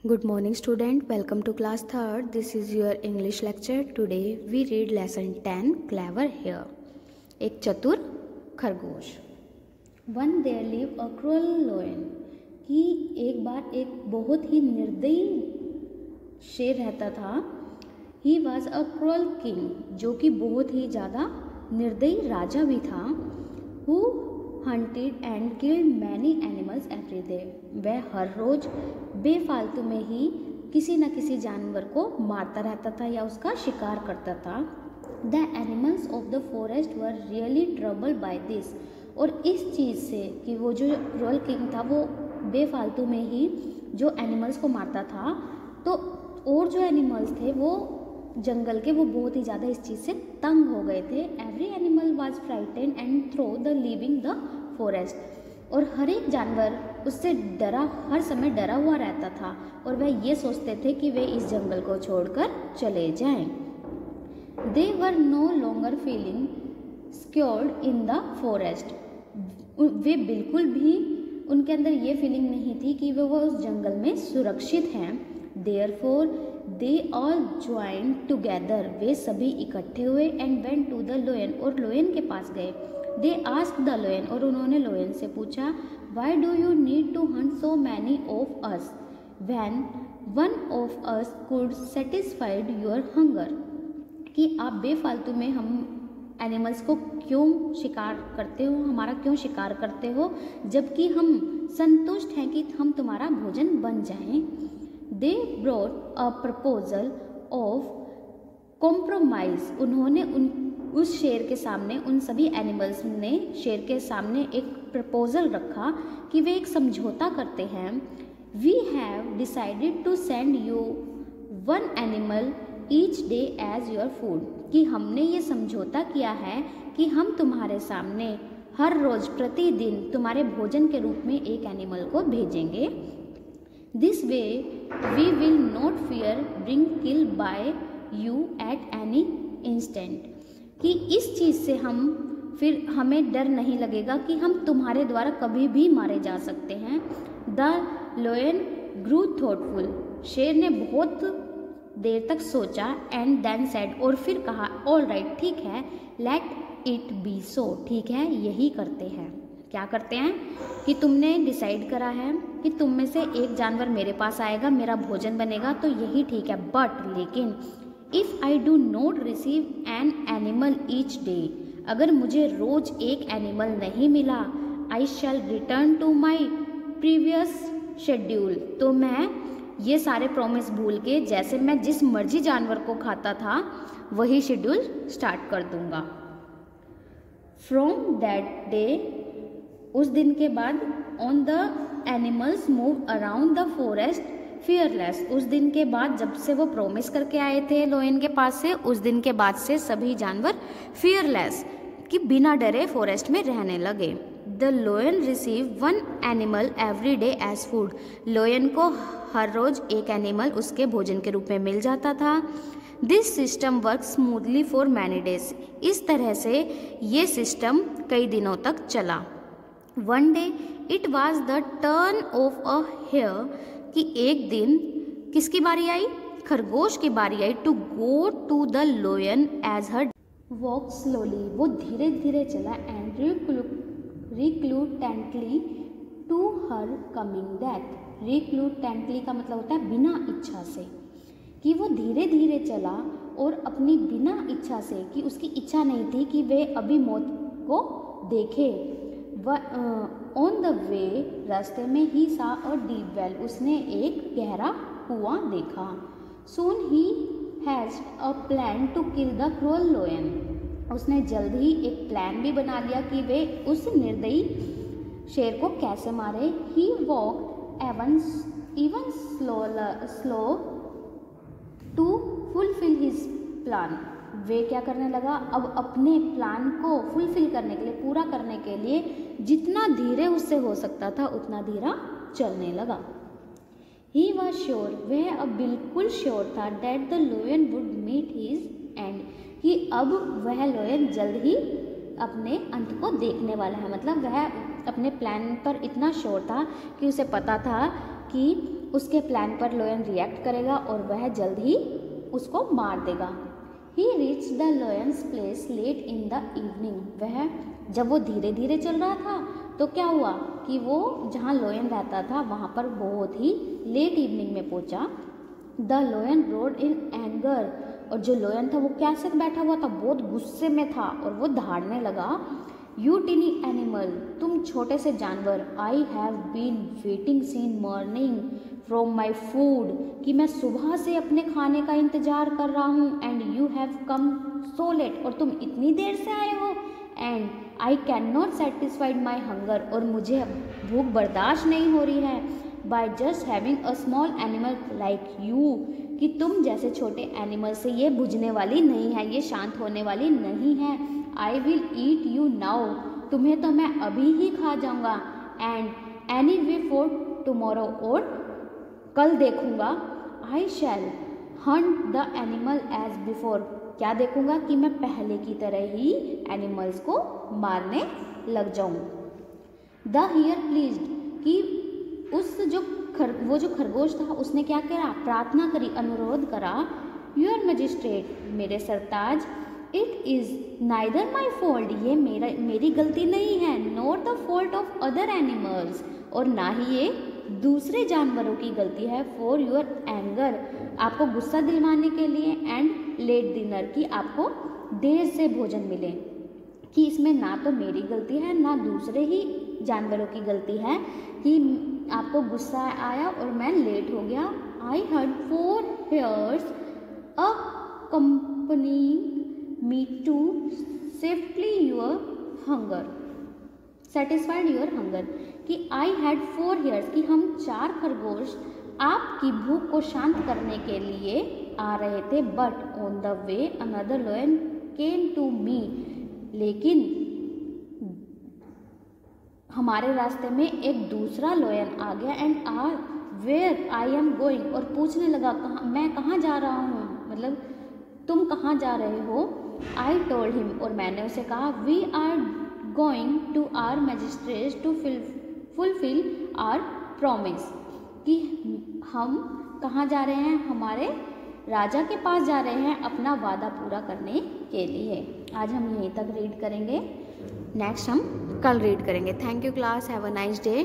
Good morning student, welcome to class 3rd. This is your English lecture. Today we read lesson 10 Clever Hare. एक चतुर खरगोश. One there lived a cruel lion. कि एक बार एक बहुत ही निर्दयी शेर रहता था. He was a cruel king, जो कि बहुत ही ज़्यादा निर्दयी राजा भी था. Who hunted and killed many animals every day. वह हर रोज बेफालतू में ही किसी न किसी जानवर को मारता रहता था या उसका शिकार करता था. The animals of the forest were really troubled by this. और इस चीज़ से कि वो जो रॉयल किंग था वो बेफालतू में ही जो एनिमल्स को मारता था, तो और जो एनिमल्स थे वो जंगल के वो बहुत ही ज़्यादा इस चीज़ से तंग हो गए थे. Every animal was frightened and through the living the forest. और हर एक जानवर उससे हर समय डरा हुआ रहता था और वह ये सोचते थे कि वे इस जंगल को छोड़कर चले जाएं. They were no longer feeling secured in the forest. वे बिल्कुल भी उनके अंदर ये फीलिंग नहीं थी कि वो उस जंगल में सुरक्षित हैं. Therefore they all join together. वे सभी इकट्ठे हुए and went to the lion. और लोयन के पास गए. They asked the lion. और उन्होंने लोयन से पूछा, why do you need to hunt so many of us when one of us could satisfied your hunger. कि आप बेफालतू में हम एनिमल्स को क्यों शिकार करते हो, हमारा क्यों शिकार करते हो, जबकि हम संतुष्ट हैं कि हम तुम्हारा भोजन बन जाएं. They brought a proposal of compromise. उन्होंने उस शेर के सामने, उन सभी एनिमल्स ने शेर के सामने एक प्रपोजल रखा कि वे एक समझौता करते हैं. We have decided to send you one animal each day as your food. कि हमने ये समझौता किया है कि हम तुम्हारे सामने हर रोज़ प्रतिदिन तुम्हारे भोजन के रूप में एक एनिमल को भेजेंगे. This way we will not fear being killed by you at any instant. कि इस चीज़ से फिर हमें डर नहीं लगेगा कि हम तुम्हारे द्वारा कभी भी मारे जा सकते हैं. The lion grew thoughtful. शेर ने बहुत देर तक सोचा एंड देन सेड. और फिर कहा, ऑल राइट, ठीक है, लेट इट बी सो. ठीक है, यही करते हैं. क्या करते हैं कि तुमने डिसाइड करा है कि तुम में से एक जानवर मेरे पास आएगा, मेरा भोजन बनेगा, तो यही ठीक है. बट लेकिन if I do not receive an animal each day. अगर मुझे रोज एक एनिमल नहीं मिला, I shall return to my previous schedule. तो मैं ये सारे प्रॉमिस भूल के जैसे मैं जिस मर्जी जानवर को खाता था वही शेड्यूल स्टार्ट कर दूंगा. फ्रॉम दैट डे, उस दिन के बाद, on the animals move around the forest fearless. उस दिन के बाद, जब से वो प्रॉमिस करके आए थे लोयन के पास से, उस दिन के बाद से सभी जानवर फियरलेस कि बिना डरे फॉरेस्ट में रहने लगे. The lion receive one animal every day as food. Lion को हर रोज एक एनिमल उसके भोजन के रूप में मिल जाता था. This system work smoothly for many days. इस तरह से ये सिस्टम कई दिनों तक चला. One day it was the turn of a hare. कि एक दिन किसकी बारी आई? खरगोश की बारी आई. To go to the lion as her walk slowly. वो धीरे धीरे चला and reluctantly to her coming death. Reluctantly का मतलब होता है बिना इच्छा से. कि वो धीरे धीरे चला और अपनी बिना इच्छा से, कि उसकी इच्छा नहीं थी कि वे अभी मौत को देखे. ऑन द वे, रास्ते में ही सा अ डीप वेल. उसने एक गहरा कुआं देखा. Soon he has a plan to kill the cruel lion. उसने जल्द ही एक प्लान भी बना लिया कि वे उस निर्दयी शेर को कैसे मारे. He walk even slow to fulfil his plan. वे क्या करने लगा, अब अपने प्लान को फुलफिल करने के लिए, पूरा करने के लिए जितना धीरे उससे हो सकता था उतना धीरा चलने लगा. He was sure. वह अब बिल्कुल श्योर था that the lion would meet his end. कि अब वह लोयन जल्द ही अपने अंत को देखने वाला है. मतलब वह अपने प्लान पर इतना श्योर था कि उसे पता था कि उसके प्लान पर लोयन रिएक्ट करेगा और वह जल्द ही उसको मार देगा। He reached the lion's place late in the evening. वह जब वो धीरे धीरे चल रहा था तो क्या हुआ कि वो जहाँ लोयन रहता था वहाँ पर बहुत ही लेट इवनिंग में पहुँचा। The lion roared in anger. और जो लोयन था वो कैसे बैठा हुआ था, बहुत गुस्से में था और वो दहाड़ने लगा। You tiny animal, तुम छोटे से जानवर, I have been waiting since morning from my food, कि मैं सुबह से अपने खाने का इंतजार कर रहा हूँ। And you have come so late, और तुम इतनी देर से आए हो। And I cannot satisfy my hunger, और मुझे भूख बर्दाश्त नहीं हो रही है। By just having a small animal like you, कि तुम जैसे छोटे एनिमल से ये बुझने वाली नहीं है, ये शांत होने वाली नहीं है। I will eat you now, तुम्हें तो मैं अभी ही खा जाऊंगा। And anyway for tomorrow, और कल देखूंगा। I shall hunt the animal as before, क्या देखूंगा कि मैं पहले की तरह ही एनिमल्स को मारने लग जाऊं। The hare pleased, कि उस वो जो खरगोश था उसने क्या करा, प्रार्थना करी, अनुरोध करा। Your Majesty, मेरे सरताज, it is neither my fault, ये मेरी गलती नहीं है, nor the fault of other animals, और ना ही ये दूसरे जानवरों की गलती है। फॉर योर एंगर, आपको गुस्सा दिलवाने के लिए, एंड लेट डिनर, की आपको देर से भोजन मिले, कि इसमें ना तो मेरी गलती है ना दूसरे ही जानवरों की गलती है कि आपको गुस्सा आया और मैं लेट हो गया। I heard 4 hares accompanying me to satisfied your hunger, कि I had 4 hares, कि हम 4 खरगोश आपकी भूख को शांत करने के लिए आ रहे थे। But on the way another lion came to me, लेकिन हमारे रास्ते में एक दूसरा लोयन आ गया। And where I am going, और पूछने लगा मैं कहाँ जा रहा हूँ, मतलब तुम कहाँ जा रहे हो। आई टोल्ड हिम, और मैंने उसे कहा, we are going to our magistrate to fulfil our promise, कि हम कहाँ जा रहे हैं, हमारे राजा के पास जा रहे हैं अपना वादा पूरा करने के लिए। आज हम यहीं तक रीड करेंगे, नेक्स्ट हम कल रीड करेंगे। Thank you class, have a nice day.